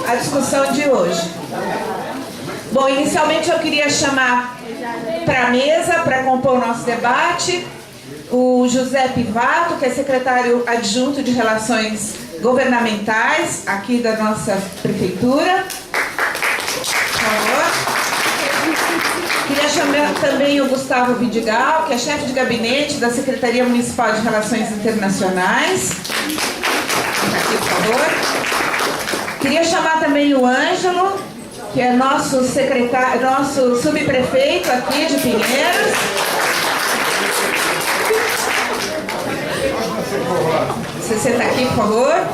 a discussão de hoje. Bom, inicialmente eu queria chamar para a mesa, para compor o nosso debate, o José Pivato, que é secretário adjunto de Relações Governamentais aqui da nossa prefeitura. Por favor. Queria chamar também o Gustavo Vidigal, que é chefe de gabinete da Secretaria Municipal de Relações Internacionais. Aqui, por favor. Queria chamar também o Ângelo, que é nosso secretário, nosso subprefeito aqui de Pinheiros. Você senta aqui, por favor.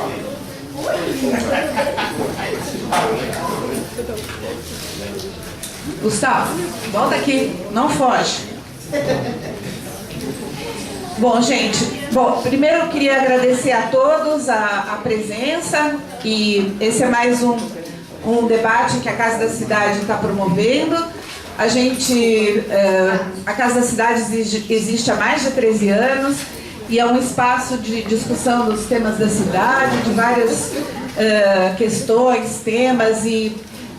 Gustavo, volta aqui, não foge. Bom, gente, primeiro eu queria agradecer a todos a presença, e esse é mais um debate que a Casa da Cidade está promovendo. A Casa da Cidade existe há mais de 13 anos e é um espaço de discussão dos temas da cidade, de várias questões, temas, e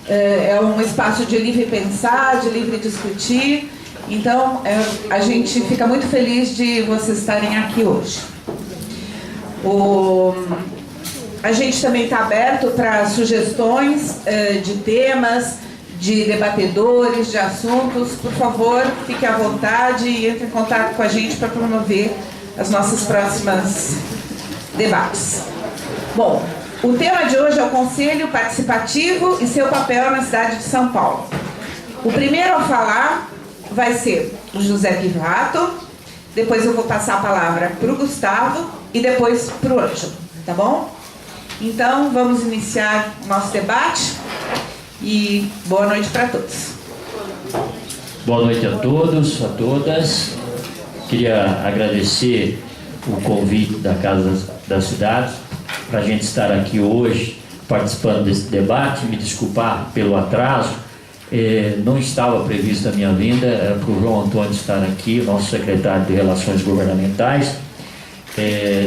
é um espaço de livre pensar, de livre discutir. Então, a gente fica muito feliz de vocês estarem aqui hoje. A gente também está aberto para sugestões de temas, de debatedores, de assuntos. Por favor, fique à vontade e entre em contato com a gente para promover as nossas próximas debates. Bom, o tema de hoje é o Conselho Participativo e seu papel na cidade de São Paulo. O primeiro a falar vai ser o José Pivato, depois eu vou passar a palavra para o Gustavo e depois para o Ângelo, tá bom? Então, vamos iniciar o nosso debate e boa noite para todos. Boa noite a todos, a todas. Queria agradecer o convite da Casa da Cidade para a gente estar aqui hoje participando desse debate. Me desculpar pelo atraso, não estava prevista a minha vinda, era para o João Antônio estar aqui, nosso secretário de Relações Governamentais.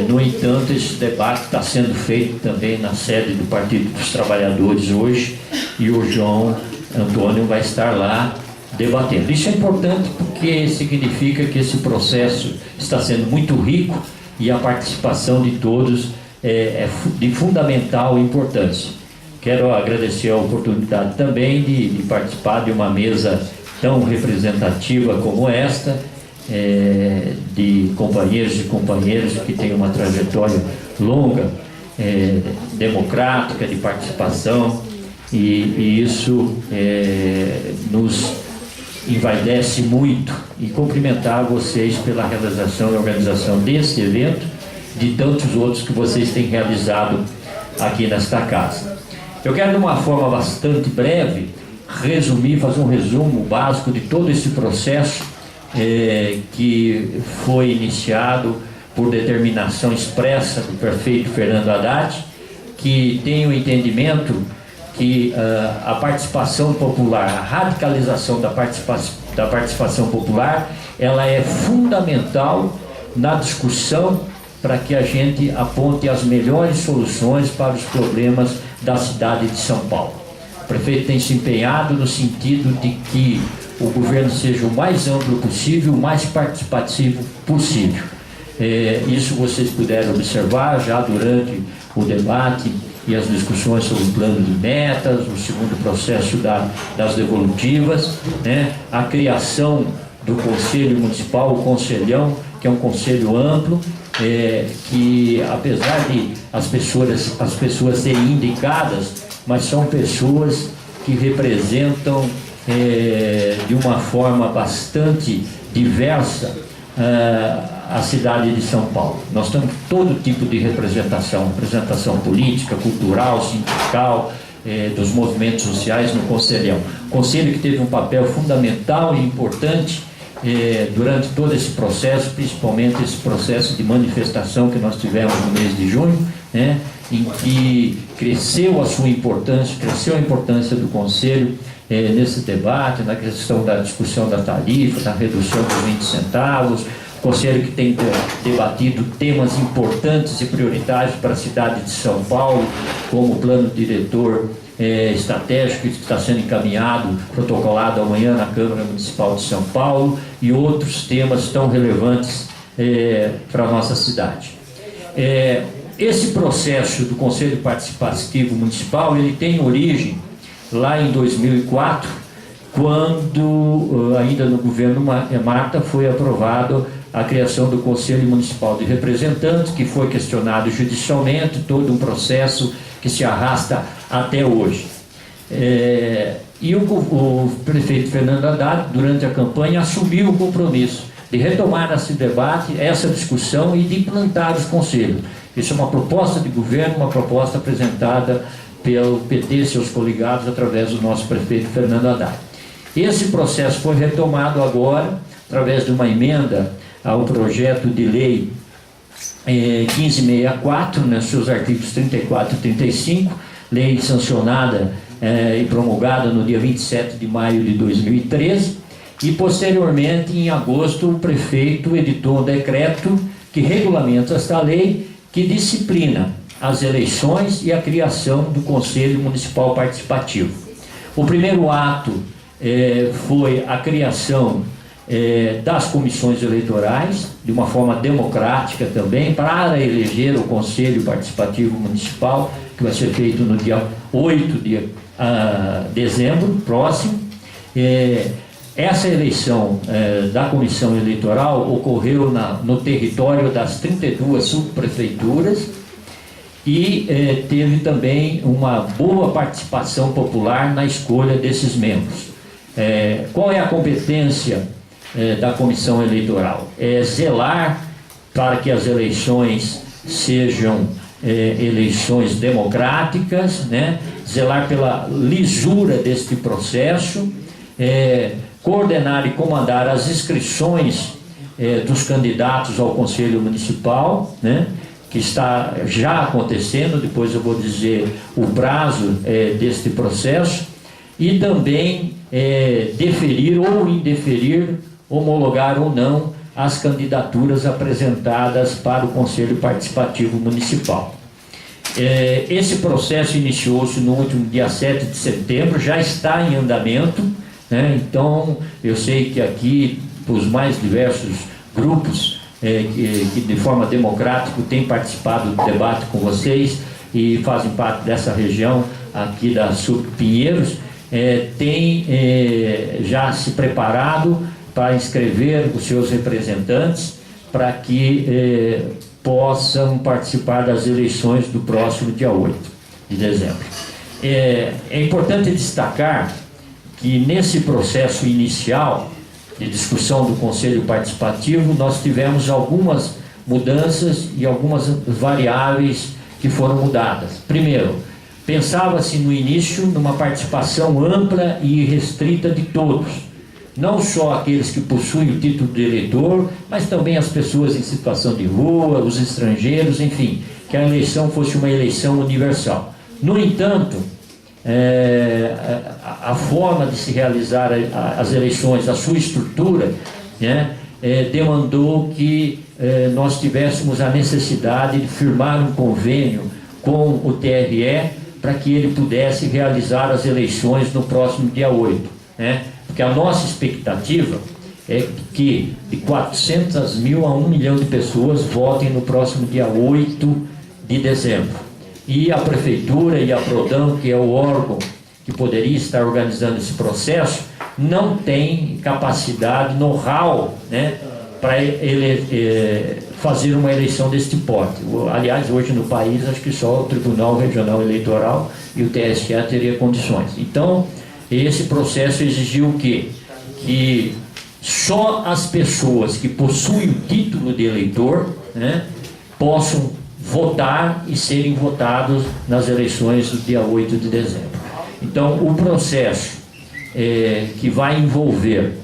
No entanto, esse debate está sendo feito também na sede do Partido dos Trabalhadores hoje, e o João Antônio vai estar lá debatendo. Isso é importante porque significa que esse processo está sendo muito rico e a participação de todos é de fundamental importância. Quero agradecer a oportunidade também de participar de uma mesa tão representativa como esta, de companheiros e companheiras que têm uma trajetória longa, democrática, de participação, e isso nos envaidece muito, e cumprimentar vocês pela realização e organização desse evento, de tantos outros que vocês têm realizado aqui nesta casa. Eu quero, de uma forma bastante breve, fazer um resumo básico de todo esse processo que foi iniciado por determinação expressa do prefeito Fernando Haddad, que tem o entendimento que a participação popular, a radicalização da participação popular, ela é fundamental na discussão para que a gente aponte as melhores soluções para os problemas da cidade de São Paulo. O prefeito tem se empenhado no sentido de que o governo seja o mais amplo possível, o mais participativo possível. Isso vocês puderam observar já durante o debate e as discussões sobre o plano de metas, o segundo processo das devolutivas, né? A criação do Conselho Municipal, o Conselhão, que é um conselho amplo, que apesar de as pessoas serem indicadas, mas são pessoas que representam de uma forma bastante diversa a cidade de São Paulo. Nós temos todo tipo de representação política, cultural, sindical, dos movimentos sociais no Conselhão. Conselho que teve um papel fundamental e importante durante todo esse processo, principalmente esse processo de manifestação que nós tivemos no mês de junho, né, em que cresceu a sua importância, cresceu a importância do Conselho nesse debate, na questão da discussão da tarifa, da redução dos 20 centavos, conselho que tem debatido temas importantes e prioritários para a cidade de São Paulo, como o plano diretor estratégico que está sendo encaminhado, protocolado amanhã na Câmara Municipal de São Paulo, e outros temas tão relevantes para a nossa cidade. Esse processo do Conselho Participativo Municipal, ele tem origem lá em 2004, quando ainda no governo Marta foi aprovado a criação do Conselho Municipal de Representantes, que foi questionado judicialmente, todo um processo que se arrasta até hoje. E o prefeito Fernando Haddad, durante a campanha, assumiu o compromisso de retomar esse debate, essa discussão e de implantar os conselhos. Isso é uma proposta de governo, uma proposta apresentada pelo PT e seus coligados através do nosso prefeito Fernando Haddad. Esse processo foi retomado agora, através de uma emenda ao projeto de lei 1564, nos seus artigos 34 e 35, lei sancionada e promulgada no dia 27 de maio de 2013, e posteriormente, em agosto, o prefeito editou um decreto que regulamenta esta lei, que disciplina as eleições e a criação do Conselho Municipal Participativo. O primeiro ato foi a criação das comissões eleitorais, de uma forma democrática também, para eleger o Conselho Participativo Municipal, que vai ser feito no dia 8 de dezembro próximo. Essa eleição da comissão eleitoral ocorreu no território das 32 subprefeituras e teve também uma boa participação popular na escolha desses membros. Qual é a competência da comissão eleitoral? É zelar para que as eleições sejam eleições democráticas, né? Zelar pela lisura deste processo, coordenar e comandar as inscrições dos candidatos ao Conselho Municipal, né? Que está já acontecendo, depois eu vou dizer o prazo deste processo, e também deferir ou indeferir, homologar ou não as candidaturas apresentadas para o Conselho Participativo Municipal. Esse processo iniciou-se no último dia 7 de setembro, já está em andamento, né? Então, eu sei que aqui os mais diversos grupos que de forma democrática têm participado do debate com vocês e fazem parte dessa região aqui da Sul Pinheiros, têm já se preparado para inscrever os seus representantes para que possam participar das eleições do próximo dia 8 de dezembro. É importante destacar que nesse processo inicial de discussão do Conselho Participativo, nós tivemos algumas mudanças e algumas variáveis que foram mudadas. Primeiro, pensava-se no início numa participação ampla e restrita de todos, não só aqueles que possuem o título de eleitor, mas também as pessoas em situação de rua, os estrangeiros, enfim, que a eleição fosse uma eleição universal. No entanto, a forma de se realizar as eleições, a sua estrutura, né, demandou que nós tivéssemos a necessidade de firmar um convênio com o TRE para que ele pudesse realizar as eleições no próximo dia 8, né? Porque a nossa expectativa é que de 400 mil a 1 milhão de pessoas votem no próximo dia 8 de dezembro. E a Prefeitura e a Prodam, que é o órgão que poderia estar organizando esse processo, não tem capacidade, know-how, né, para fazer uma eleição deste porte. Aliás, hoje no país, acho que só o Tribunal Regional Eleitoral e o TSE teria condições. Então, esse processo exigiu o quê? Que só as pessoas que possuem o título de eleitor, né, possam votar e serem votados nas eleições do dia 8 de dezembro. Então, o processo que vai envolver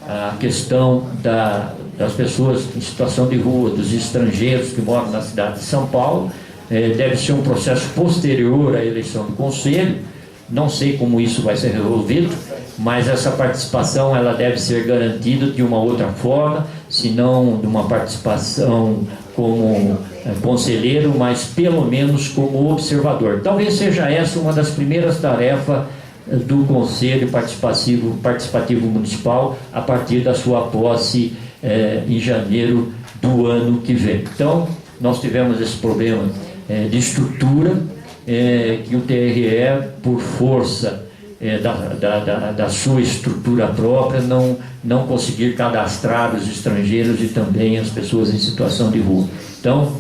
a questão das pessoas em situação de rua, dos estrangeiros que moram na cidade de São Paulo, deve ser um processo posterior à eleição do Conselho. Não sei como isso vai ser resolvido, mas essa participação ela deve ser garantida de uma outra forma, se não de uma participação como conselheiro, mas pelo menos como observador. Talvez seja essa uma das primeiras tarefas do Conselho Participativo Municipal a partir da sua posse em janeiro do ano que vem. Então, nós tivemos esse problema de estrutura, que o TRE, por força da sua estrutura própria, não conseguir cadastrar os estrangeiros e também as pessoas em situação de rua. Então,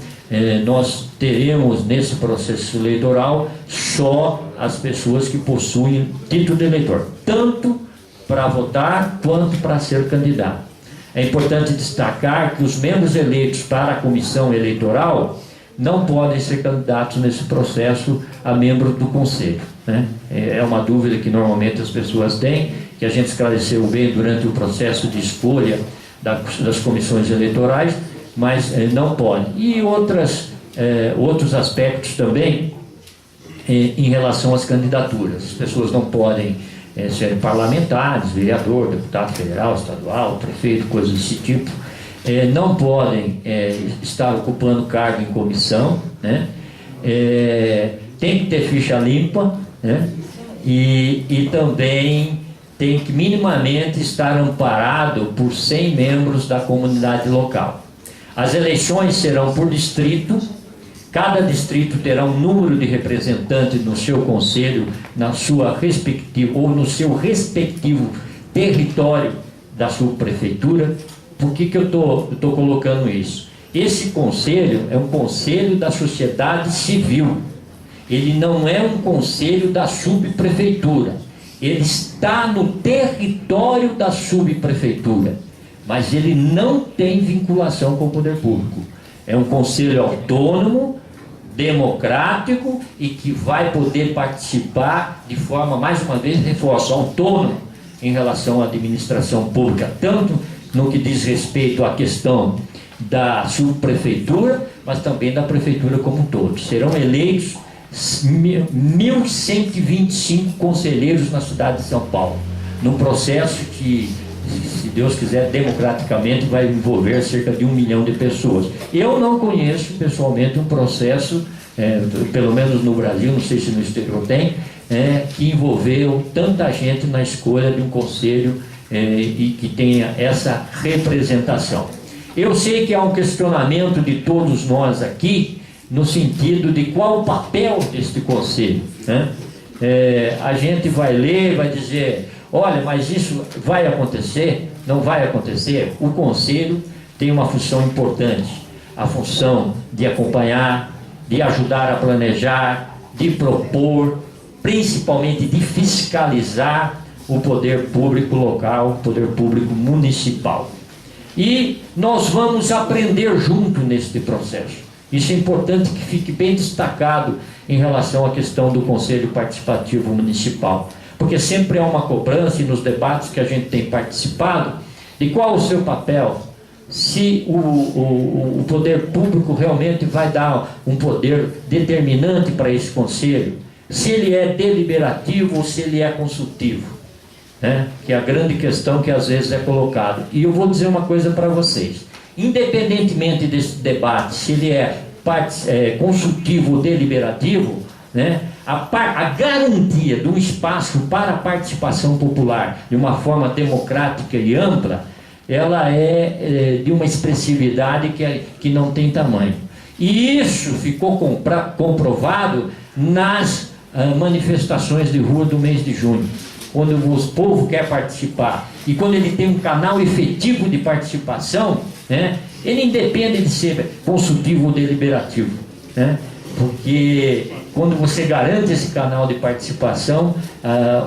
nós teremos nesse processo eleitoral só as pessoas que possuem título de eleitor, tanto para votar quanto para ser candidato. É importante destacar que os membros eleitos para a comissão eleitoral não podem ser candidatos nesse processo a membro do Conselho, né? É uma dúvida que normalmente as pessoas têm, que a gente esclareceu bem durante o processo de escolha das comissões eleitorais, mas não podem. E outros aspectos também em relação às candidaturas. As pessoas não podem ser parlamentares, vereador, deputado federal, estadual, prefeito, coisas desse tipo. Não podem estar ocupando cargo em comissão, né? Tem que ter ficha limpa, né? E também tem que minimamente estar amparado por 100 membros da comunidade local. As eleições serão por distrito, cada distrito terá um número de representantes no seu conselho, na sua respectiva, ou no seu respectivo território da subprefeitura. Por que eu estou colocando isso? Esse conselho é um conselho da sociedade civil, ele não é um conselho da subprefeitura, ele está no território da subprefeitura, mas ele não tem vinculação com o poder público. É um conselho autônomo, democrático e que vai poder participar de forma, mais uma vez, reforço, autônomo em relação à administração pública, tanto no que diz respeito à questão da subprefeitura, mas também da prefeitura como um todo. Serão eleitos 1.125 conselheiros na cidade de São Paulo, num processo que, se Deus quiser, democraticamente vai envolver cerca de 1 milhão de pessoas. Eu não conheço pessoalmente um processo, pelo menos no Brasil, não sei se no exterior tem, que envolveu tanta gente na escolha de um conselho e que tenha essa representação. Eu sei que há um questionamento de todos nós aqui, no sentido de qual o papel deste conselho, né? A gente vai ler, vai dizer, olha, mas isso vai acontecer? Não vai acontecer? O conselho tem uma função importante, a função de acompanhar, de ajudar a planejar, de propor, principalmente de fiscalizar o poder público local, o poder público municipal. E nós vamos aprender junto neste processo. Isso é importante que fique bem destacado em relação à questão do Conselho Participativo Municipal, porque sempre há uma cobrança, e nos debates que a gente tem participado, de qual o seu papel, se o poder público realmente vai dar um poder determinante para esse conselho, se ele é deliberativo ou se ele é consultivo, né? Que é a grande questão que às vezes é colocada. E eu vou dizer uma coisa para vocês, independentemente desse debate, se ele é consultivo ou deliberativo, né? A garantia de um espaço para a participação popular de uma forma democrática e ampla, ela é de uma expressividade que não tem tamanho. E isso ficou comprovado nas manifestações de rua do mês de junho, quando o povo quer participar e quando ele tem um canal efetivo de participação, né, ele independe de ser consultivo ou deliberativo, né, porque quando você garante esse canal de participação,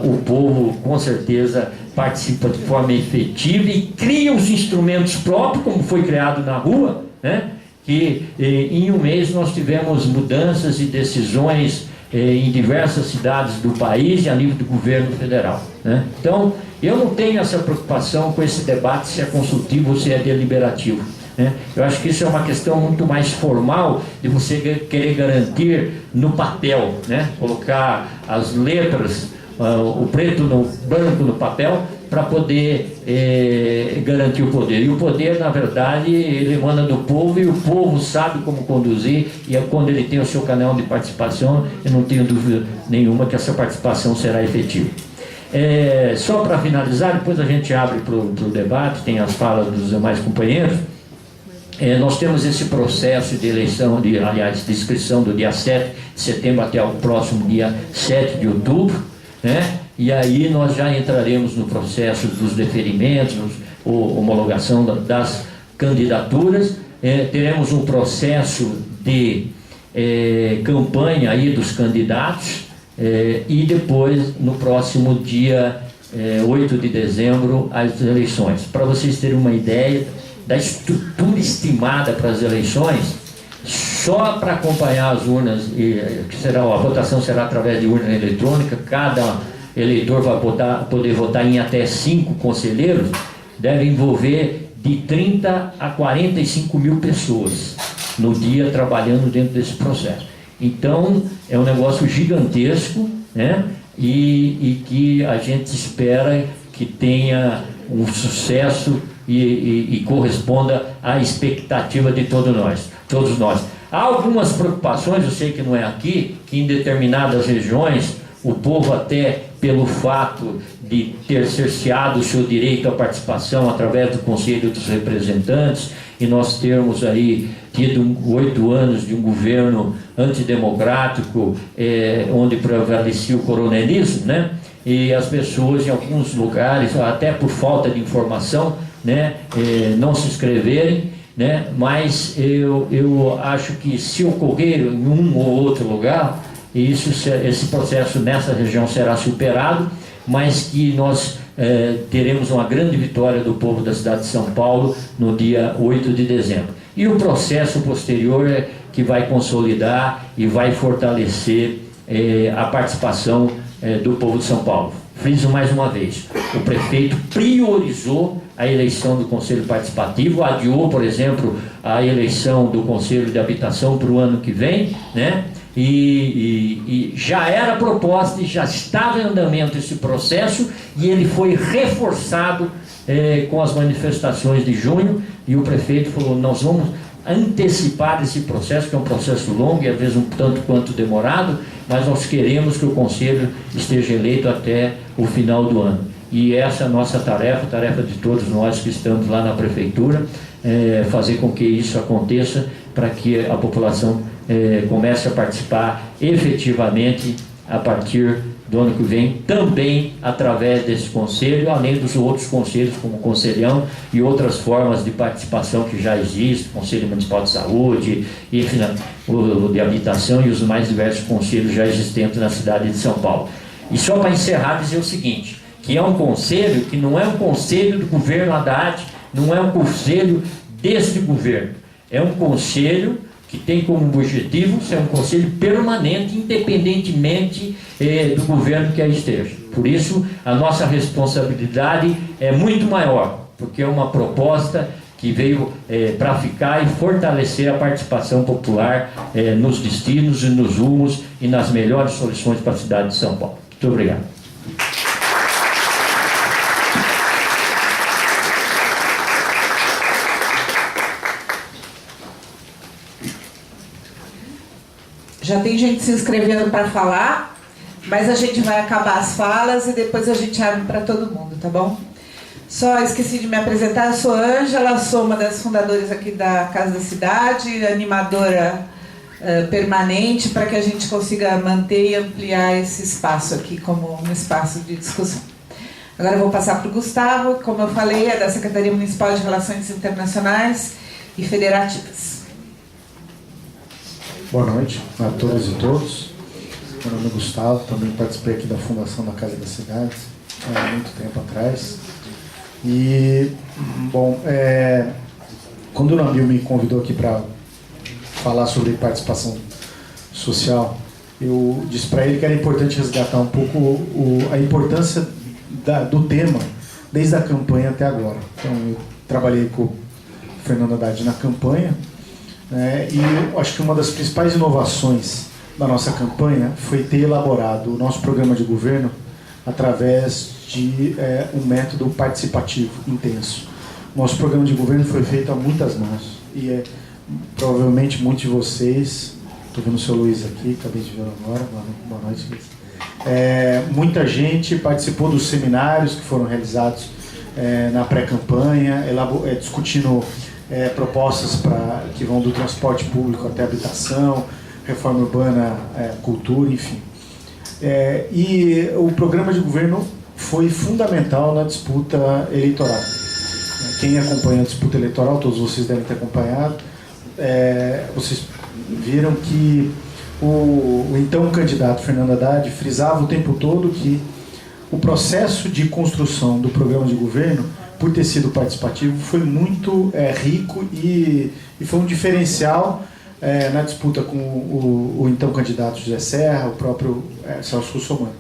o povo com certeza participa de forma efetiva e cria os instrumentos próprios, como foi criado na rua, né, que em um mês nós tivemos mudanças e decisões em diversas cidades do país e a nível do governo federal, né? Então, eu não tenho essa preocupação com esse debate se é consultivo ou se é deliberativo, né? Eu acho que isso é uma questão muito mais formal de você querer garantir no papel, né? Colocar as letras, o preto no branco no papel, para poder garantir o poder. E o poder, na verdade, ele emana do povo, e o povo sabe como conduzir, e quando ele tem o seu canal de participação, eu não tenho dúvida nenhuma que essa participação será efetiva. Só para finalizar, depois a gente abre para o debate, tem as falas dos demais companheiros. Nós temos esse processo de eleição, de inscrição do dia 7 de setembro até o próximo dia 7 de outubro, né? E aí nós já entraremos no processo dos deferimentos, homologação das candidaturas, teremos um processo de campanha aí dos candidatos, e depois, no próximo dia 8 de dezembro, as eleições. Para vocês terem uma ideia da estrutura estimada para as eleições, só para acompanhar as urnas, a votação será através de urna eletrônica, cada eleitor vai poder votar em até 5 conselheiros, deve envolver de 30 a 45 mil pessoas no dia trabalhando dentro desse processo. Então, é um negócio gigantesco, né? E que a gente espera que tenha um sucesso e corresponda à expectativa de todos nós. Há algumas preocupações, eu sei que não é aqui, que em determinadas regiões o povo, até pelo fato de ter cerceado o seu direito à participação através do Conselho dos Representantes, e nós termos aí tido 8 anos de um governo antidemocrático, onde prevalecia o coronelismo, né? E as pessoas em alguns lugares, até por falta de informação, né, não se inscreverem, né? Mas eu acho que se ocorrer em um ou outro lugar, esse processo nessa região será superado, mas que nós teremos uma grande vitória do povo da cidade de São Paulo no dia 8 de dezembro. E o processo posterior que vai consolidar e vai fortalecer a participação do povo de São Paulo. Friso mais uma vez, o prefeito priorizou a eleição do Conselho Participativo, adiou, por exemplo, a eleição do Conselho de Habitação para o ano que vem, né? E já era proposta e já estava em andamento esse processo, e ele foi reforçado com as manifestações de junho, e o prefeito falou: nós vamos antecipar esse processo, que é um processo longo e às vezes um tanto quanto demorado, mas nós queremos que o Conselho esteja eleito até o final do ano. E essa é a nossa tarefa, a tarefa de todos nós que estamos lá na Prefeitura, fazer com que isso aconteça, para que a população comece a participar efetivamente a partir do ano que vem, também através desse conselho, além dos outros conselhos, como o Conselhão e outras formas de participação que já existem, Conselho Municipal de Saúde, enfim, o de Habitação e os mais diversos conselhos já existentes na cidade de São Paulo. E só para encerrar, dizer o seguinte, que é um conselho que não é um conselho do governo Haddad, não é um conselho deste governo, é um conselho que tem como objetivo ser um conselho permanente, independentemente do governo que aí esteja. Por isso, a nossa responsabilidade é muito maior, porque é uma proposta que veio para ficar e fortalecer a participação popular nos destinos e nos rumos e nas melhores soluções para a cidade de São Paulo. Muito obrigado. Já tem gente se inscrevendo para falar, mas a gente vai acabar as falas e depois a gente abre para todo mundo, tá bom? Só esqueci de me apresentar, eu sou Ângela, sou uma das fundadoras aqui da Casa da Cidade, animadora permanente, para que a gente consiga manter e ampliar esse espaço aqui como um espaço de discussão. Agora eu vou passar para o Gustavo, como eu falei, é da Secretaria Municipal de Relações Internacionais e Federativas. Boa noite a todas e todos. Meu nome é Gustavo, também participei aqui da fundação da Casa das Cidades há muito tempo atrás. E, bom, quando o Nabil me convidou aqui para falar sobre participação social, eu disse para ele que era importante resgatar um pouco a importância do tema desde a campanha até agora. Então, eu trabalhei com o Fernando Haddad na campanha, e eu acho que uma das principais inovações da nossa campanha foi ter elaborado o nosso programa de governo através de um método participativo intenso. Nosso programa de governo foi feito a muitas mãos e provavelmente muitos de vocês, estou vendo o seu Luiz aqui, acabei de ver agora, boa noite, Luiz. Muita gente participou dos seminários que foram realizados na pré-campanha, discutindo propostas que vão do transporte público até habitação, reforma urbana, cultura, enfim. E o programa de governo foi fundamental na disputa eleitoral. Quem acompanha a disputa eleitoral, todos vocês devem ter acompanhado, vocês viram que o então candidato Fernando Haddad frisava o tempo todo que o processo de construção do programa de governo, por ter sido participativo, foi muito rico e foi um diferencial na disputa com o então candidato José Serra, o próprio Celso Russomano.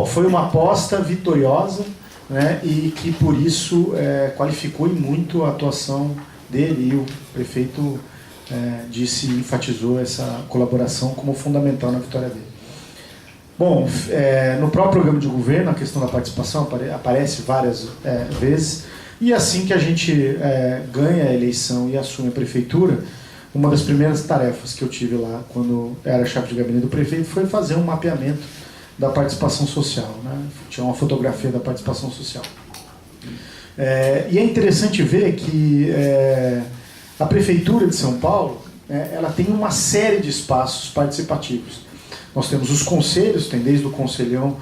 Foi uma aposta vitoriosa, né, e que por isso qualificou muito a atuação dele, e o prefeito enfatizou essa colaboração como fundamental na vitória dele. Bom, no próprio programa de governo a questão da participação aparece várias vezes, e assim que a gente ganha a eleição e assume a prefeitura, uma das primeiras tarefas que eu tive lá quando era chefe de gabinete do prefeito foi fazer um mapeamento da participação social, né? Tinha uma fotografia da participação social. E é interessante ver que a Prefeitura de São Paulo ela tem uma série de espaços participativos. Nós temos os conselhos, tem desde o conselhão,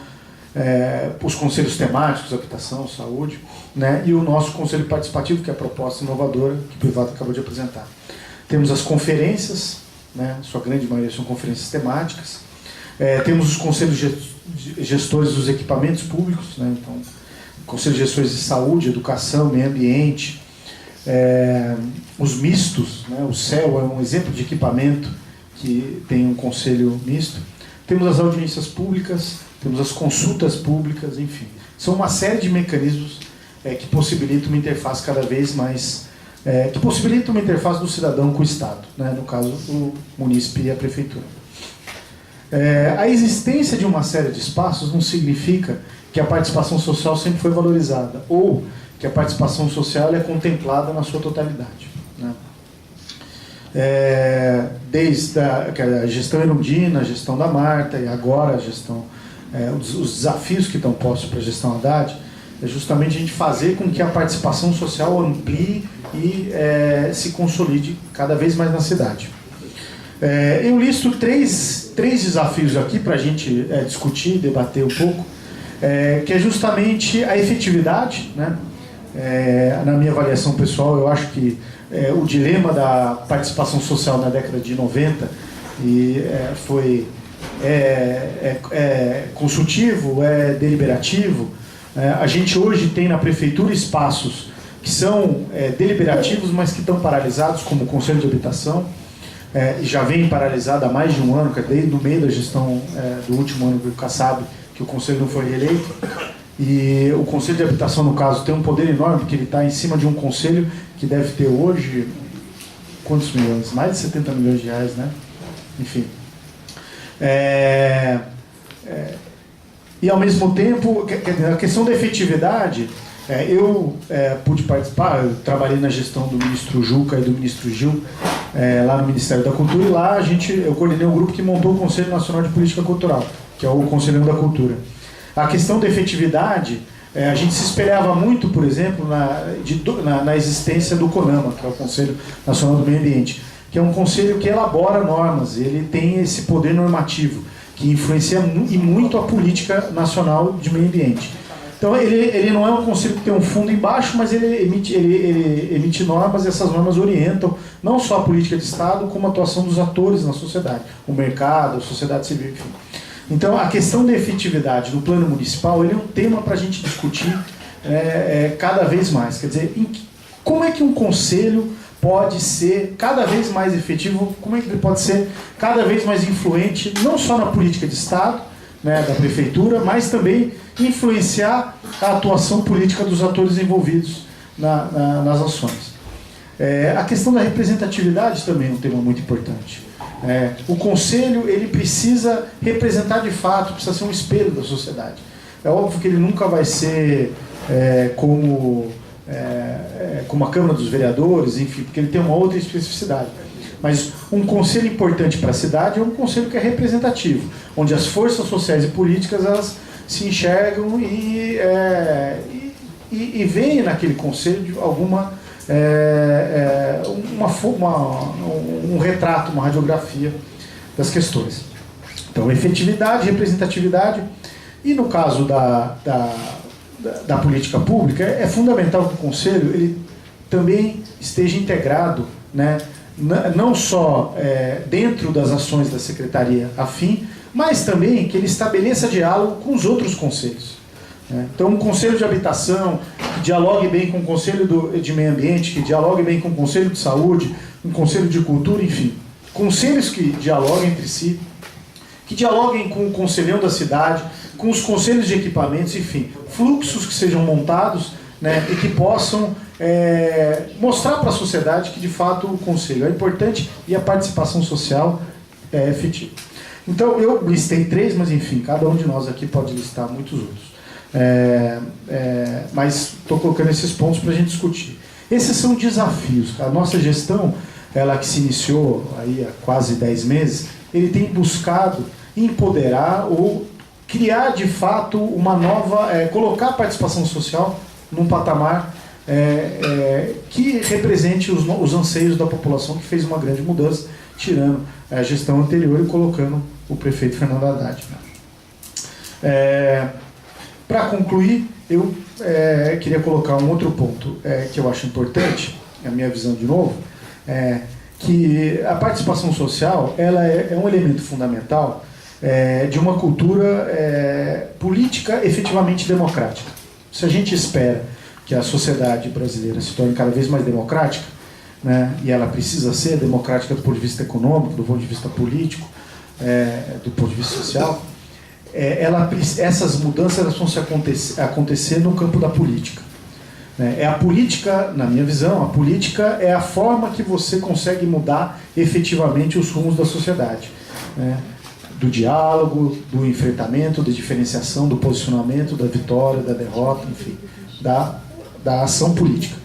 os conselhos temáticos, habitação, saúde, né? E o nosso conselho participativo, que é a proposta inovadora que o privado acabou de apresentar. Temos as conferências, né? Sua grande maioria são conferências temáticas. Temos os conselhos gestores dos equipamentos públicos, né? Então, conselhos gestores de saúde, educação, meio ambiente, os mistos, né? O CEL é um exemplo de equipamento que tem um conselho misto. Temos as audiências públicas, temos as consultas públicas, enfim. São uma série de mecanismos que possibilitam uma interface cada vez mais... que possibilitam uma interface do cidadão com o Estado, né? No caso, o munícipe e a prefeitura. A existência de uma série de espaços não significa que a participação social sempre foi valorizada, ou que a participação social é contemplada na sua totalidade, né? Desde a gestão Erundina, a gestão da Marta e agora a gestão, os desafios que estão postos para a gestão Haddad, é justamente a gente fazer com que a participação social amplie e se consolide cada vez mais na cidade. Eu listo três desafios aqui para a gente discutir, debater um pouco, que é justamente a efetividade, né? Na minha avaliação pessoal, eu acho que o dilema da participação social na década de 90 foi consultivo, deliberativo. A gente hoje tem na prefeitura espaços que são deliberativos, mas que estão paralisados, como o Conselho de Habitação, já vem paralisado há mais de um ano, desde no meio da gestão do último ano do Kassab, que o Conselho não foi reeleito. E o Conselho de Habitação, no caso, tem um poder enorme, porque ele está em cima de um conselho que deve ter hoje, quantos milhões? Mais de 70 milhões de reais, né? Enfim. E, ao mesmo tempo, a questão da efetividade, eu pude participar, eu trabalhei na gestão do ministro Juca e do ministro Gil, lá no Ministério da Cultura, e lá eu coordenei um grupo que montou o Conselho Nacional de Política Cultural, que é o Conselho da Cultura. A questão da efetividade, a gente se espelhava muito, por exemplo, na existência do CONAMA, que é o Conselho Nacional do Meio Ambiente, que é um conselho que elabora normas, ele tem esse poder normativo, que influencia muito a política nacional de meio ambiente. Então, ele não é um conselho que tem um fundo embaixo, mas ele emite normas, e essas normas orientam não só a política de Estado, como a atuação dos atores na sociedade, o mercado, a sociedade civil, enfim. Então, a questão da efetividade no plano municipal, ele é um tema para a gente discutir cada vez mais. Quer dizer, como é que um conselho pode ser cada vez mais efetivo, como é que ele pode ser cada vez mais influente, não só na política de Estado, né, da prefeitura, mas também influenciar a atuação política dos atores envolvidos nas ações. A questão da representatividade também é um tema muito importante. O conselho, ele precisa representar de fato, precisa ser um espelho da sociedade. É óbvio que ele nunca vai ser como a Câmara dos Vereadores, enfim, porque ele tem uma outra especificidade. Mas um conselho importante para a cidade é um conselho que é representativo, onde as forças sociais e políticas elas se enxergam e veem naquele conselho de alguma um retrato, uma radiografia das questões. Então, efetividade, representatividade, e no caso da política pública, é fundamental que o Conselho ele também esteja integrado, né, não só dentro das ações da Secretaria afim, mas também que ele estabeleça diálogo com os outros conselhos. Então, um conselho de habitação que dialogue bem com o conselho de meio ambiente, que dialogue bem com o conselho de saúde, um conselho de cultura, enfim. Conselhos que dialoguem entre si, que dialoguem com o conselhão da cidade, com os conselhos de equipamentos, enfim. Fluxos que sejam montados, né, e que possam mostrar para a sociedade que, de fato, o conselho é importante e a participação social é efetiva. Então, eu listei 3, mas, enfim, cada um de nós aqui pode listar muitos outros. Mas estou colocando esses pontos para a gente discutir. Esses são desafios. A nossa gestão, ela que se iniciou aí há quase 10 meses, ele tem buscado empoderar ou criar de fato uma nova, colocar a participação social num patamar que represente os anseios da população, que fez uma grande mudança, tirando a gestão anterior e colocando o prefeito Fernando Haddad. Para concluir, eu queria colocar um outro ponto que eu acho importante, a minha visão de novo, que a participação social ela é um elemento fundamental de uma cultura política efetivamente democrática. Se a gente espera que a sociedade brasileira se torne cada vez mais democrática, né, e ela precisa ser democrática do ponto de vista econômico, do ponto de vista político, do ponto de vista social, essas mudanças elas vão acontecer no campo da política. A política, na minha visão, a política é a forma que você consegue mudar efetivamente os rumos da sociedade. Do diálogo, do enfrentamento, da diferenciação, do posicionamento, da vitória, da derrota, enfim, da ação política.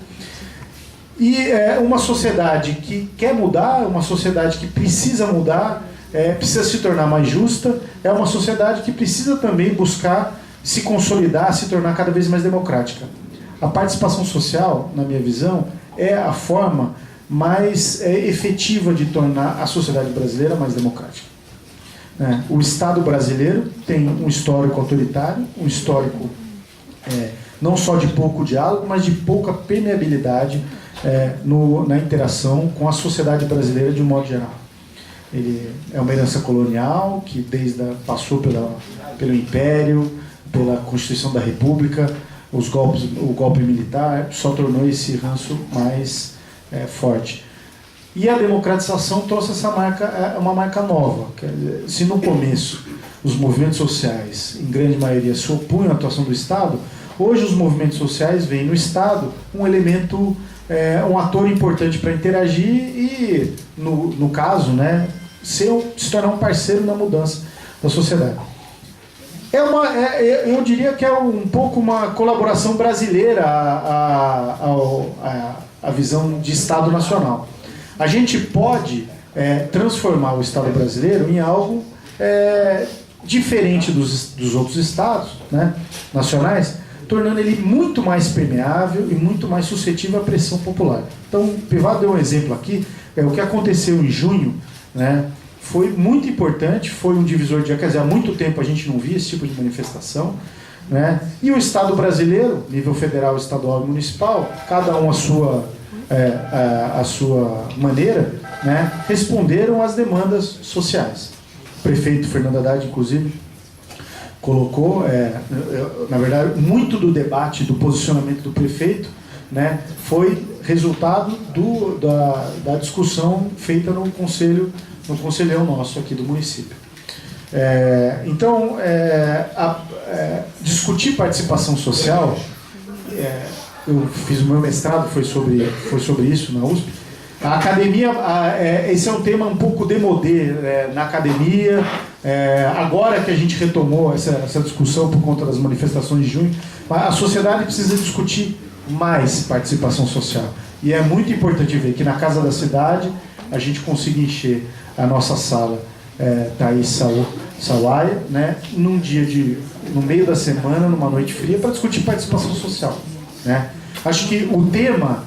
E uma sociedade que quer mudar, uma sociedade que precisa mudar, precisa se tornar mais justa, é uma sociedade que precisa também buscar se consolidar, se tornar cada vez mais democrática. A participação social, na minha visão, é a forma mais efetiva de tornar a sociedade brasileira mais democrática. O Estado brasileiro tem um histórico autoritário, um histórico não só de pouco diálogo, mas de pouca permeabilidade na interação com a sociedade brasileira de um modo geral. Ele é uma herança colonial que passou pelo Império, pela Constituição da República, o golpe militar só tornou esse ranço mais forte. E a democratização trouxe essa marca, uma marca nova. Quer dizer, se no começo os movimentos sociais, em grande maioria, se opunham à atuação do Estado, hoje os movimentos sociais veem no Estado um elemento, um ator importante para interagir e, no caso, se tornar um parceiro na mudança da sociedade. Eu diria que é um pouco uma colaboração brasileira à visão de Estado nacional. A gente pode transformar o Estado brasileiro em algo diferente dos outros Estados nacionais, tornando ele muito mais permeável e muito mais suscetível à pressão popular. Então, o Pivado deu um exemplo aqui, o que aconteceu em junho, foi muito importante, foi um divisor de águas, quer dizer, há muito tempo a gente não via esse tipo de manifestação, e o Estado brasileiro, nível federal, estadual e municipal, cada um a sua maneira, responderam às demandas sociais. O prefeito Fernando Haddad, inclusive, colocou, na verdade, muito do debate, do posicionamento do prefeito, foi resultado da discussão feita no conselhão nosso aqui do município. Então, discutir participação social, eu fiz o meu mestrado, foi sobre isso na USP, A academia, esse é um tema um pouco demodê na academia. Agora que a gente retomou essa discussão por conta das manifestações de junho, a sociedade precisa discutir mais participação social. E é muito importante ver que na Casa da Cidade a gente consiga encher a nossa sala Thaís Sawaia, né, num dia no meio da semana, numa noite fria, para discutir participação social, né? Acho que o tema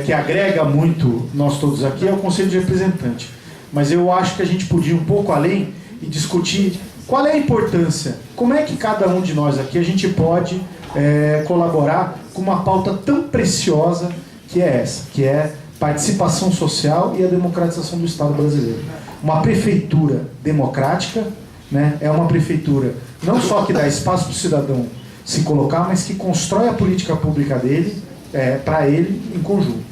que agrega muito nós todos aqui é o Conselho de Representante, mas eu acho que a gente podia ir um pouco além e discutir qual é a importância, como é que cada um de nós aqui a gente pode colaborar com uma pauta tão preciosa que é essa, que é participação social e a democratização do Estado brasileiro. Uma prefeitura democrática, né, é uma prefeitura não só que dá espaço para o cidadão se colocar, mas que constrói a política pública dele, para ele, em conjunto.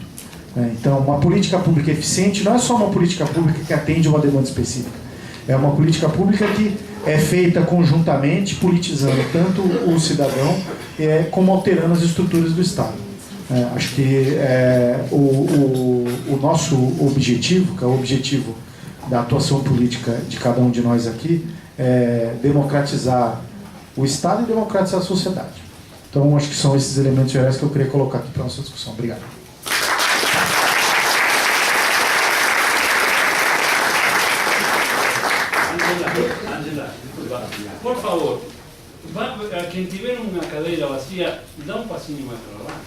Então, uma política pública eficiente não é só uma política pública que atende uma demanda específica. É uma política pública que é feita conjuntamente, politizando tanto o cidadão como alterando as estruturas do Estado. Acho que o nosso objetivo, que é o objetivo da atuação política de cada um de nós aqui, é democratizar o Estado e democratizar a sociedade. Então, acho que são esses elementos gerais que eu queria colocar aqui para a nossa discussão. Obrigado. Angela, por favor, quem tiver uma cadeira vazia, dá um passinho mais para lá.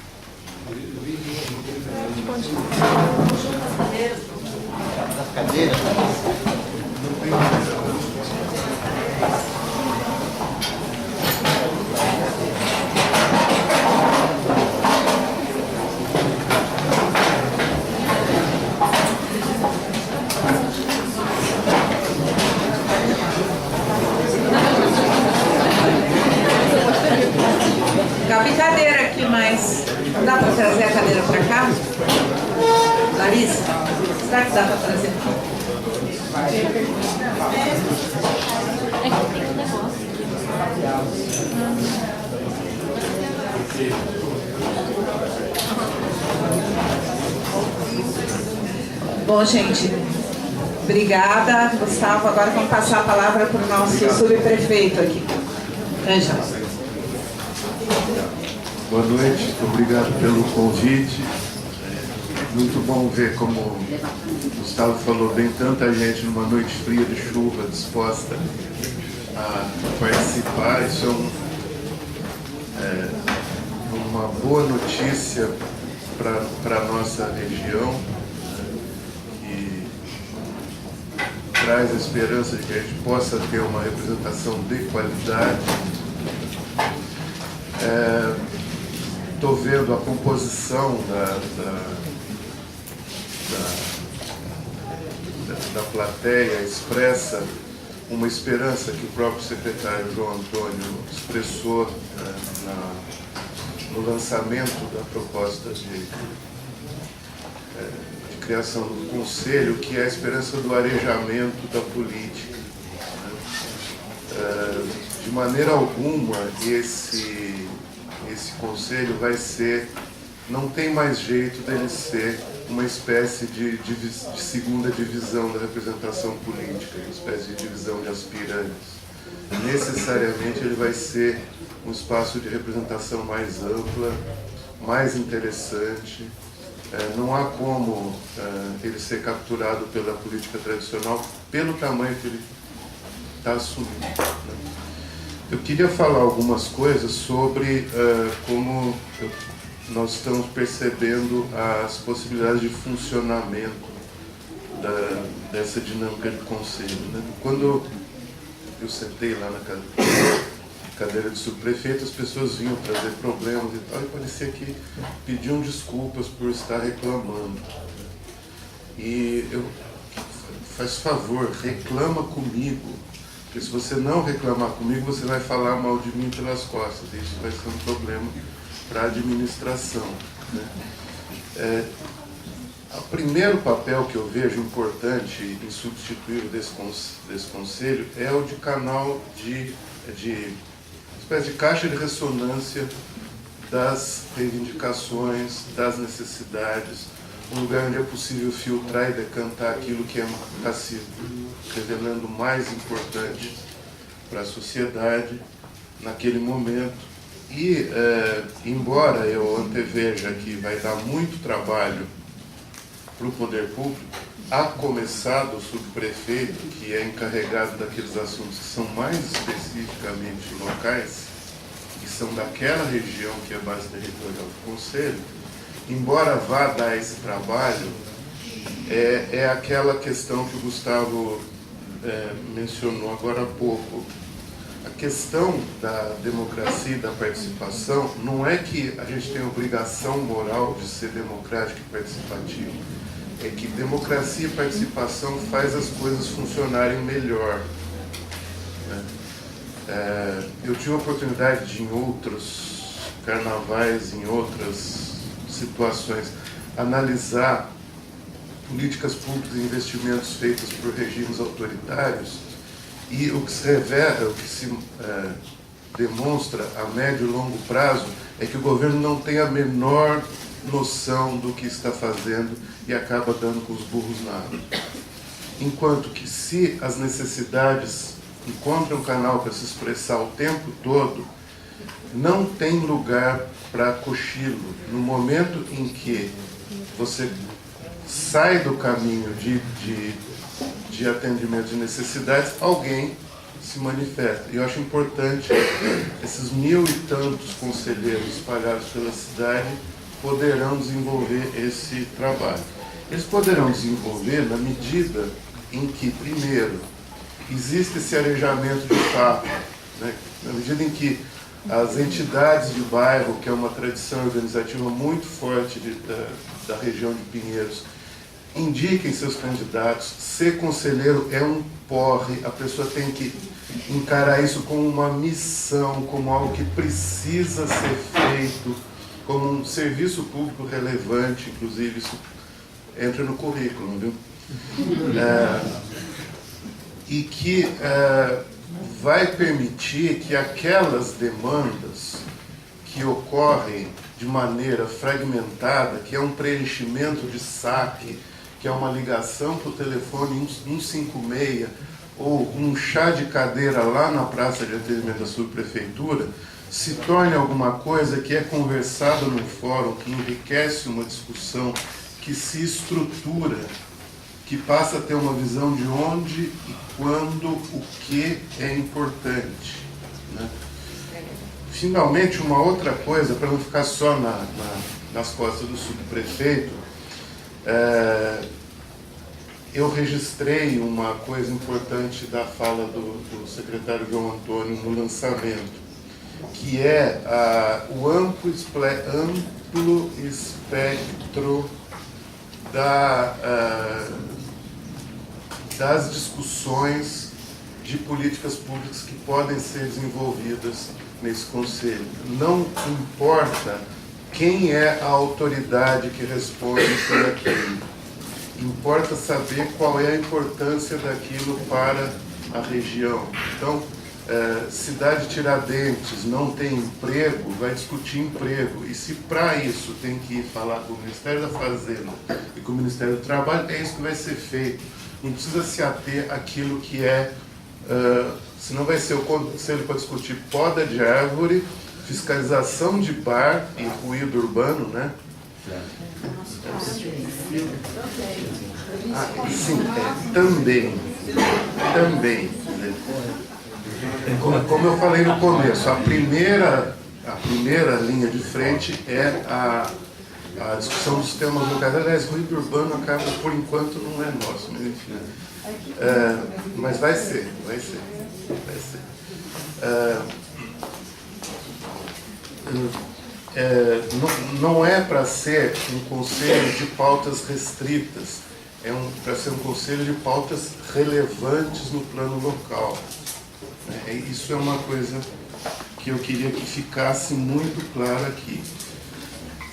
Das cadeiras. Cabe cadeira aqui, mas não dá para trazer a cadeira para cá? Larissa, será que dá para trazer aqui? Bom, gente, obrigada, Gustavo. Agora vamos passar a palavra para o nosso subprefeito aqui. Ângela. Boa noite, obrigado pelo convite. Muito bom ver, como o Gustavo falou bem, tanta gente numa noite fria de chuva disposta a participar. Isso é uma boa notícia para a nossa região e traz a esperança de que a gente possa ter uma representação de qualidade. Estou vendo a composição da plateia expressa uma esperança que o próprio secretário João Antônio expressou no lançamento da proposta de criação do Conselho, que é a esperança do arejamento da política. De maneira alguma, esse Conselho vai ser, não tem mais jeito dele ser uma espécie de segunda divisão da representação política, uma espécie de divisão de aspirantes. Necessariamente ele vai ser um espaço de representação mais ampla, mais interessante. Não há como ele ser capturado pela política tradicional pelo tamanho que ele está assumindo, né? Eu queria falar algumas coisas sobre como nós estamos percebendo as possibilidades de funcionamento dessa dinâmica de conselho, né? Quando eu sentei lá na cadeira de subprefeito, as pessoas vinham trazer problemas e tal, e parecia que pediam desculpas por estar reclamando. E faz favor, reclama comigo. Porque se você não reclamar comigo, você vai falar mal de mim pelas costas. E isso vai ser um problema para a administração, né? O primeiro papel que eu vejo importante em substituir desse conselho é o de canal de espécie de caixa de ressonância das reivindicações, das necessidades um lugar onde é possível filtrar e decantar aquilo que está se revelando mais importante para a sociedade naquele momento. E, embora eu anteveja que vai dar muito trabalho para o poder público, a começar do subprefeito, que é encarregado daqueles assuntos que são mais especificamente locais, que são daquela região que é a base territorial do Conselho, embora vá dar esse trabalho, é aquela questão que o Gustavo mencionou agora há pouco. A questão da democracia e da participação não é que a gente tem a obrigação moral de ser democrático e participativo, é que democracia e participação faz as coisas funcionarem melhor. Eu tive a oportunidade de, em outros carnavais, em outras situações, analisar políticas públicas e investimentos feitos por regimes autoritários, e o que se revela, o que se demonstra a médio e longo prazo é que o governo não tem a menor noção do que está fazendo e acaba dando com os burros na água. Enquanto que, se as necessidades encontram um canal para se expressar o tempo todo, não tem lugar para cochilo. No momento em que você sai do caminho de atendimento de necessidades, alguém se manifesta. E eu acho importante esses 1000 e tantos conselheiros espalhados pela cidade poderão desenvolver esse trabalho. Eles poderão desenvolver na medida em que, primeiro, existe esse arejamento de fato, né? Na medida em que as entidades de bairro, que é uma tradição organizativa muito forte da região de Pinheiros, indiquem seus candidatos. Ser conselheiro é um porre, a pessoa tem que encarar isso como uma missão, como algo que precisa ser feito, como um serviço público relevante, inclusive isso entra no currículo, viu? E que vai permitir que aquelas demandas que ocorrem de maneira fragmentada, que é um preenchimento de saque, que é uma ligação para o telefone 156, ou um chá de cadeira lá na praça de atendimento da subprefeitura, se torne alguma coisa que é conversada no fórum, que enriquece uma discussão, que se estrutura, que passa a ter uma visão de onde e quando o que é importante, né? Finalmente, uma outra coisa, para não ficar só nas costas do subprefeito, eu registrei uma coisa importante da fala do secretário João Antônio no lançamento, que é o amplo espectro das discussões de políticas públicas que podem ser desenvolvidas nesse Conselho. Não importa quem é a autoridade que responde por aquilo. Importa saber qual é a importância daquilo para a região. Então, cidade Tiradentes não tem emprego, vai discutir emprego. E se para isso tem que ir falar com o Ministério da Fazenda e com o Ministério do Trabalho, é isso que vai ser feito. Não precisa se ater àquilo que é... senão vai ser o conselho para discutir poda de árvore, fiscalização de bar e ruído urbano, né? Sim, também. Como eu falei no começo, a primeira linha de frente é a discussão dos temas locais. Aliás, ruído urbano acaba, por enquanto, não é nosso, mas enfim. Mas vai ser. Não é para ser um conselho de pautas restritas, para ser um conselho de pautas relevantes no plano local. Isso é uma coisa que eu queria que ficasse muito clara aqui.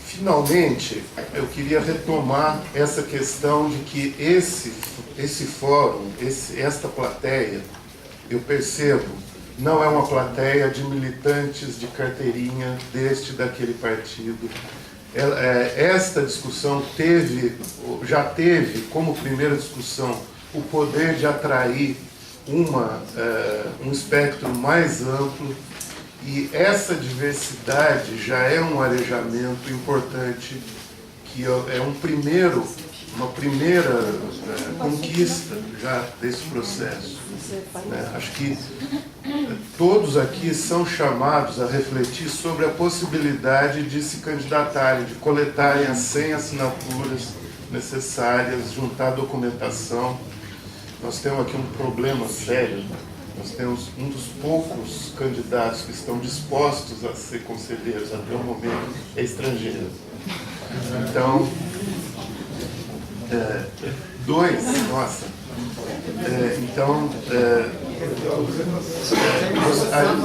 Finalmente, eu queria retomar essa questão de que esse fórum, esta plateia, eu percebo, não é uma plateia de militantes de carteirinha deste, daquele partido. esta discussão já teve como primeira discussão o poder de atrair um espectro mais amplo, e essa diversidade já é um arejamento importante, que é uma primeira conquista já desse processo. Acho que todos aqui são chamados a refletir sobre a possibilidade de se candidatarem, de coletarem as 100 assinaturas necessárias, juntar documentação. Nós temos aqui um problema sério. Nós temos um dos poucos candidatos que estão dispostos a ser conselheiros até o momento é estrangeiro. Então,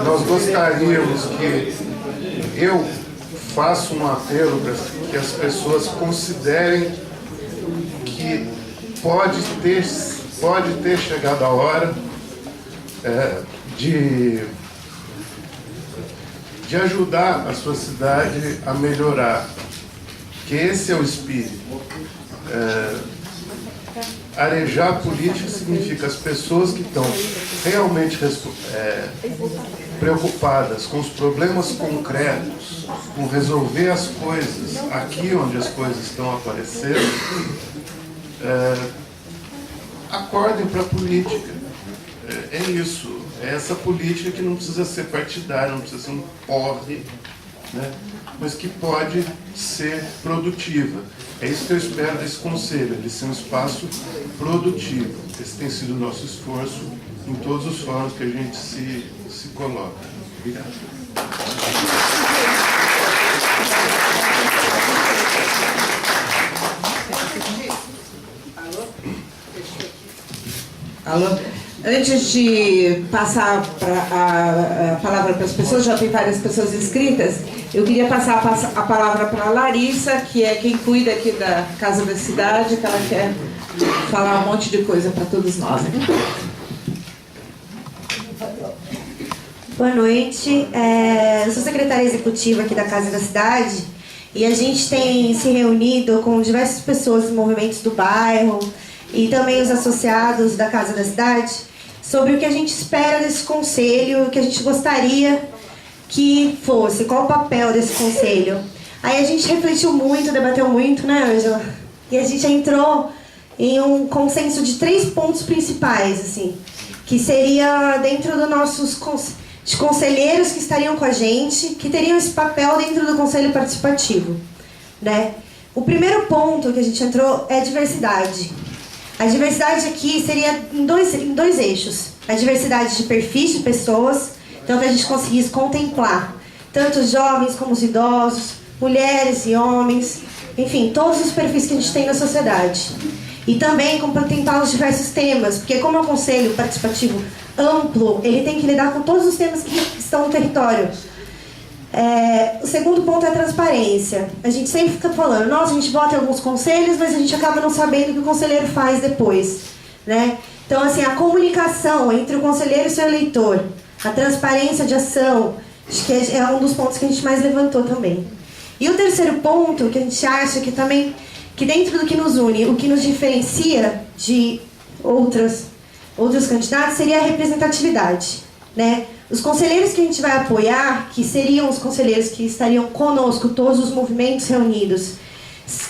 nós gostaríamos que eu faça um apelo para que as pessoas considerem que pode ter chegado a hora de ajudar a sua cidade a melhorar, que esse é o espírito. Arejar política significa as pessoas que estão realmente preocupadas com os problemas concretos, com resolver as coisas aqui onde as coisas estão aparecendo, acordem para a política. É isso, é essa política que não precisa ser partidária, não precisa ser um porre, né? Mas que pode ser produtiva. É isso que eu espero desse conselho, ele ser um espaço produtivo. Esse tem sido o nosso esforço em todos os fóruns que a gente se coloca. Obrigado. Alô? Antes de passar a palavra para as pessoas, já tem várias pessoas inscritas, eu queria passar a palavra para a Larissa, que é quem cuida aqui da Casa da Cidade, que ela quer falar um monte de coisa para todos nós. Boa noite, eu sou secretária executiva aqui da Casa da Cidade e a gente tem se reunido com diversas pessoas dos movimentos do bairro e também os associados da Casa da Cidade sobre o que a gente espera desse conselho, o que a gente gostaria que fosse, qual o papel desse conselho. Aí a gente refletiu muito, debateu muito, né, Ângela? E a gente entrou em um consenso de 3 pontos principais, assim, que seria dentro dos nossos de conselheiros que estariam com a gente, que teriam esse papel dentro do conselho participativo, né? O primeiro ponto que a gente entrou é a diversidade. A diversidade aqui seria em dois eixos. A diversidade de perfis de pessoas, então que a gente conseguisse contemplar tanto os jovens como os idosos, mulheres e homens, enfim, todos os perfis que a gente tem na sociedade. E também contemplar os diversos temas, porque como é um conselho participativo amplo, ele tem que lidar com todos os temas que estão no território. O segundo ponto é a transparência. A gente sempre fica falando, nossa, a gente vota em alguns conselhos, mas a gente acaba não sabendo o que o conselheiro faz depois, né? Então, assim, a comunicação entre o conselheiro e o seu eleitor, a transparência de ação, acho que é um dos pontos que a gente mais levantou também. E o terceiro ponto, que a gente acha que também, que dentro do que nos une, o que nos diferencia de outros candidatos, seria a representatividade, né? Os conselheiros que a gente vai apoiar, que seriam os conselheiros que estariam conosco, todos os movimentos reunidos,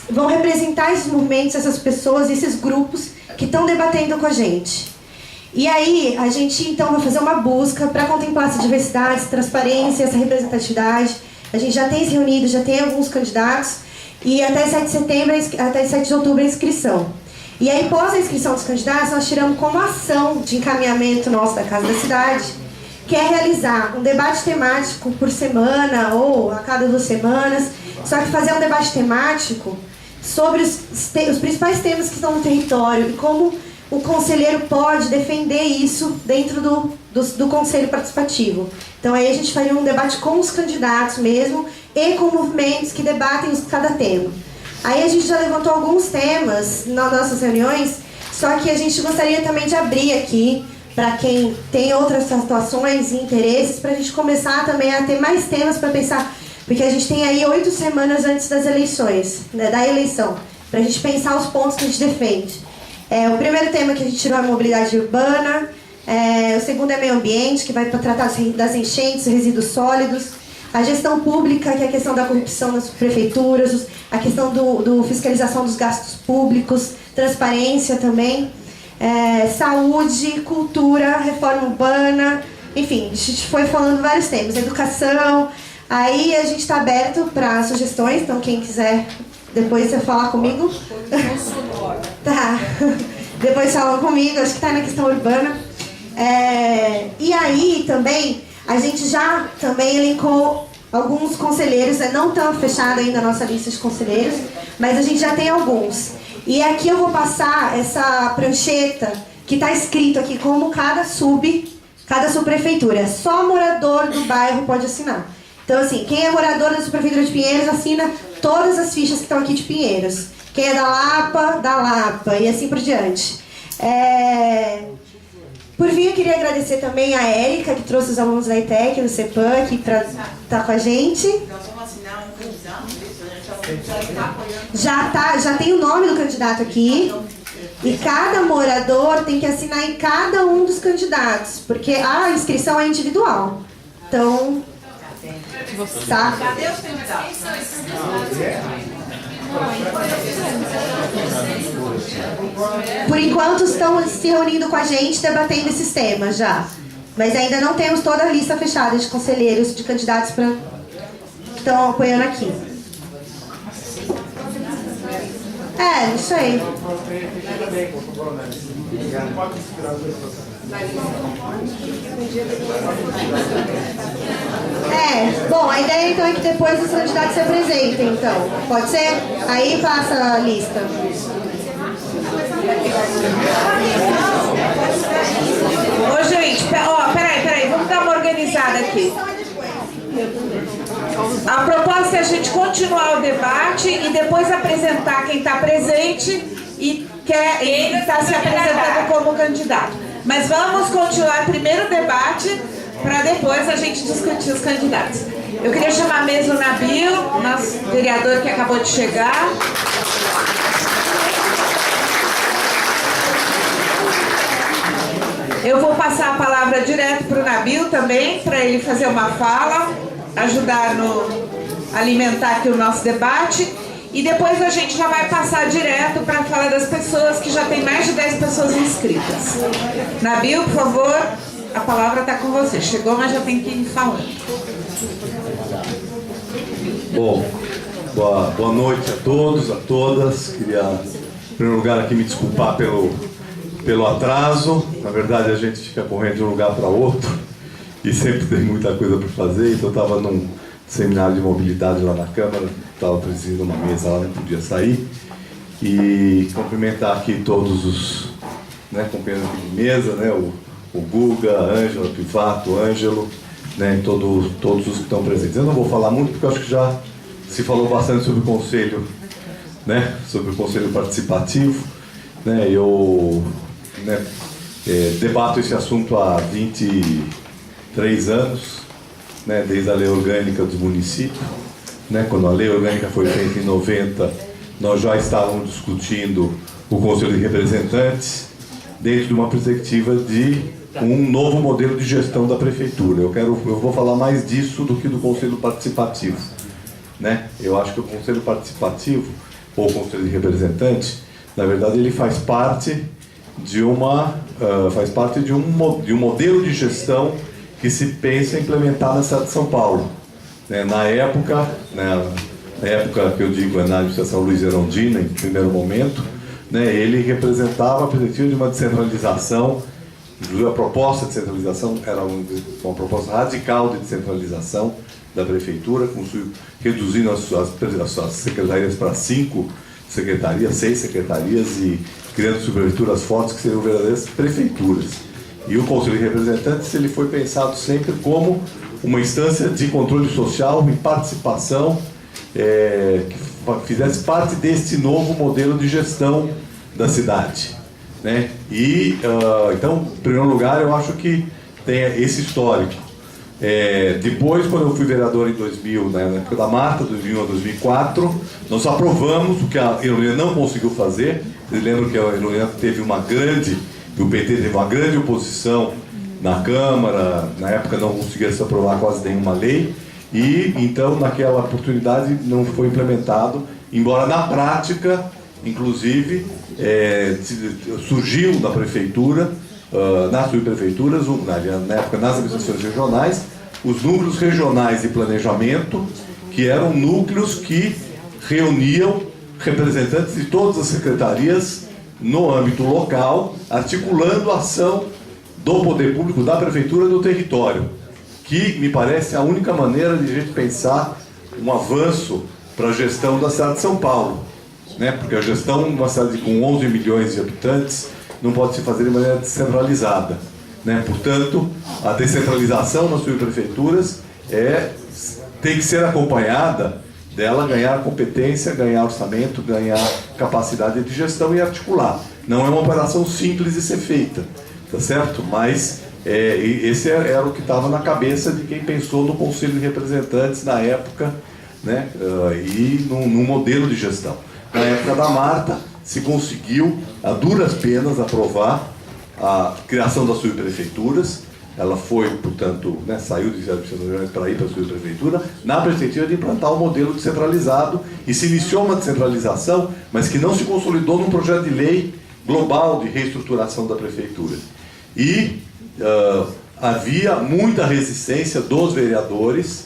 vão representar esses movimentos, essas pessoas, esses grupos que estão debatendo com a gente. E aí, a gente então vai fazer uma busca para contemplar essa diversidade, essa transparência, essa representatividade. A gente já tem se reunido, já tem alguns candidatos, e até 7 de setembro, até 7 de outubro a inscrição. E aí, após a inscrição dos candidatos, nós tiramos como ação de encaminhamento nosso da Casa da Cidade, que é realizar um debate temático por semana ou a cada 2 semanas, só que fazer um debate temático sobre os principais temas que estão no território e como o conselheiro pode defender isso dentro do conselho participativo. Então aí a gente faria um debate com os candidatos mesmo e com movimentos que debatem cada tema. Aí a gente já levantou alguns temas nas nossas reuniões, só que a gente gostaria também de abrir aqui para quem tem outras situações e interesses, para a gente começar também a ter mais temas para pensar porque a gente tem aí 8 semanas antes das eleições, né, da eleição, para a gente pensar os pontos que a gente defende. O primeiro tema que a gente tirou é a mobilidade urbana, o segundo é meio ambiente, que vai tratar das enchentes, resíduos sólidos, a gestão pública, que é a questão da corrupção nas prefeituras, a questão do fiscalização dos gastos públicos, transparência também, saúde, cultura, reforma urbana, enfim, a gente foi falando vários temas, educação. Aí a gente está aberto para sugestões, então quem quiser depois você falar comigo. Tá. Depois falam comigo, acho que está na questão urbana. E aí também, a gente já também elencou alguns conselheiros, não tão fechada ainda a nossa lista de conselheiros, mas a gente já tem alguns. E aqui eu vou passar essa prancheta que está escrito aqui como cada subprefeitura. Só morador do bairro pode assinar. Então, assim, quem é morador da subprefeitura de Pinheiros assina todas as fichas que estão aqui de Pinheiros. Quem é da Lapa, e assim por diante. Por fim, eu queria agradecer também a Érica, que trouxe os alunos da ETEC, do CEPAM, aqui para estar com a gente. Nós vamos assinar um candidato, Já tem o nome do candidato aqui. E cada morador tem que assinar em cada um dos candidatos, porque a inscrição é individual. Então, tá? Cadê os candidatos? Por enquanto estão se reunindo com a gente, debatendo esses temas já. Mas ainda não temos toda a lista fechada de conselheiros, de candidatos que estão apoiando aqui. Isso aí. Bom, a ideia então é que depois os candidatos se apresentem, então. Pode ser? Aí passa a lista. Ô, gente, peraí, vamos dar uma organizada aqui. A proposta é a gente continuar o debate e depois apresentar quem está presente e está se apresentando como candidato. Mas vamos continuar primeiro o debate para depois a gente discutir os candidatos. Eu queria chamar mesmo o Nabil, nosso vereador que acabou de chegar. Eu vou passar a palavra direto para o Nabil também, para ele fazer uma fala, ajudar a alimentar aqui o nosso debate. E depois a gente já vai passar direto para a fala das pessoas, que já tem mais de 10 pessoas inscritas. Nabil, por favor, a palavra está com você. Chegou, mas já tem que ir falando. Bom, boa noite a todos, a todas. Queria, em primeiro lugar, aqui me desculpar pelo atraso. Na verdade, a gente fica correndo de um lugar para outro e sempre tem muita coisa para fazer. Então, eu estava num seminário de mobilidade lá na Câmara, estava presidindo uma mesa lá, não podia sair. E cumprimentar aqui todos os companheiros aqui de mesa, o Guga, a Ângela, o Pivato, o Ângelo, todos os que estão presentes. Eu não vou falar muito porque eu acho que já se falou bastante sobre o conselho, sobre o conselho participativo. Eu debato esse assunto há 23 anos, desde a lei orgânica dos municípios. Quando a lei orgânica foi feita em 90, nós já estávamos discutindo o Conselho de Representantes dentro de uma perspectiva de um novo modelo de gestão da prefeitura. Eu vou falar mais disso do que do Conselho Participativo. Eu acho que o Conselho Participativo, ou o Conselho de Representantes, na verdade ele faz parte de um modelo de gestão que se pensa em implementar na cidade de São Paulo. Na época que eu digo na administração Luiz Erondina, em primeiro momento, ele representava a perspectiva de uma descentralização. A proposta de descentralização era uma proposta radical de descentralização da prefeitura, reduzindo as suas secretarias para 6 secretarias e criando subprefeituras fortes que seriam verdadeiras prefeituras. E o Conselho de Representantes ele foi pensado sempre como uma instância de controle social e participação que fizesse parte deste novo modelo de gestão da cidade. Então, em primeiro lugar, eu acho que tem esse histórico. Depois, quando eu fui vereador em 2000, na época da Marta, 2001 a 2004, nós aprovamos o que a Heronilda não conseguiu fazer. Vocês lembram que a Heronilda teve o PT teve uma grande oposição na Câmara, na época não conseguia se aprovar quase nenhuma lei, e então naquela oportunidade não foi implementado, embora na prática, inclusive, surgiu na prefeitura, nas subprefeituras, na época nas administrações regionais, os núcleos regionais de planejamento, que eram núcleos que reuniam representantes de todas as secretarias no âmbito local, articulando a ação do poder público, da prefeitura do território, que me parece a única maneira de a gente pensar um avanço para a gestão da cidade de São Paulo, né? Porque a gestão de uma cidade com 11 milhões de habitantes não pode se fazer de maneira descentralizada, né? Portanto, a descentralização nas subprefeituras tem que ser acompanhada dela ganhar competência, ganhar orçamento, ganhar capacidade de gestão e articular. Não é uma operação simples de ser feita, tá certo? Mas esse era o que estava na cabeça de quem pensou no Conselho de Representantes na época, né? E no modelo de gestão. Na época da Marta, se conseguiu, a duras penas, aprovar a criação das subprefeituras. Ela foi, portanto, né, saiu de administração para ir para a subprefeitura, na perspectiva de implantar um modelo descentralizado, e se iniciou uma descentralização, mas que não se consolidou num projeto de lei global de reestruturação da prefeitura. E havia muita resistência dos vereadores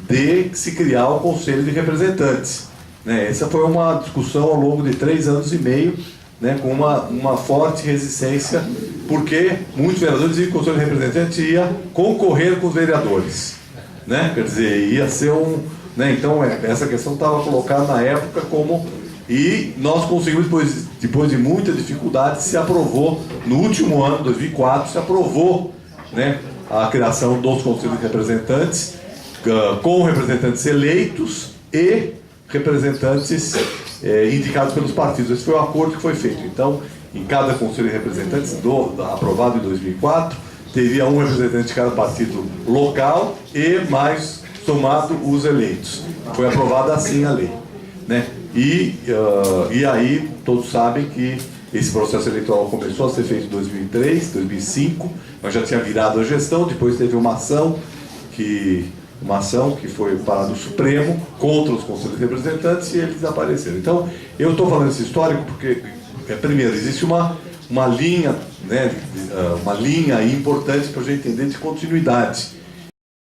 de se criar o Conselho de Representantes, né? Essa foi uma discussão ao longo de 3 anos e meio, né, com uma forte resistência, porque muitos vereadores diziam que o Conselho de Representantes ia concorrer com os vereadores, né? Quer dizer, ia ser né, então essa questão estava colocada na época como... E nós conseguimos, depois de muita dificuldade, se aprovou, no último ano, 2004, se aprovou, né, a criação dos Conselhos de Representantes, com representantes eleitos e representantes indicados pelos partidos. Esse foi o acordo que foi feito. Então, em cada Conselho de Representantes, aprovado em 2004, teria um representante de cada partido local e mais somado os eleitos. Foi aprovada assim a lei, né? E aí todos sabem que esse processo eleitoral começou a ser feito em 2003, 2005, mas já tinha virado a gestão. Depois teve uma ação que foi para o Supremo contra os Conselhos de Representantes, e eles desapareceram. Então, eu estou falando esse histórico porque, primeiro, existe uma linha, né, uma linha importante para a gente entender de continuidade.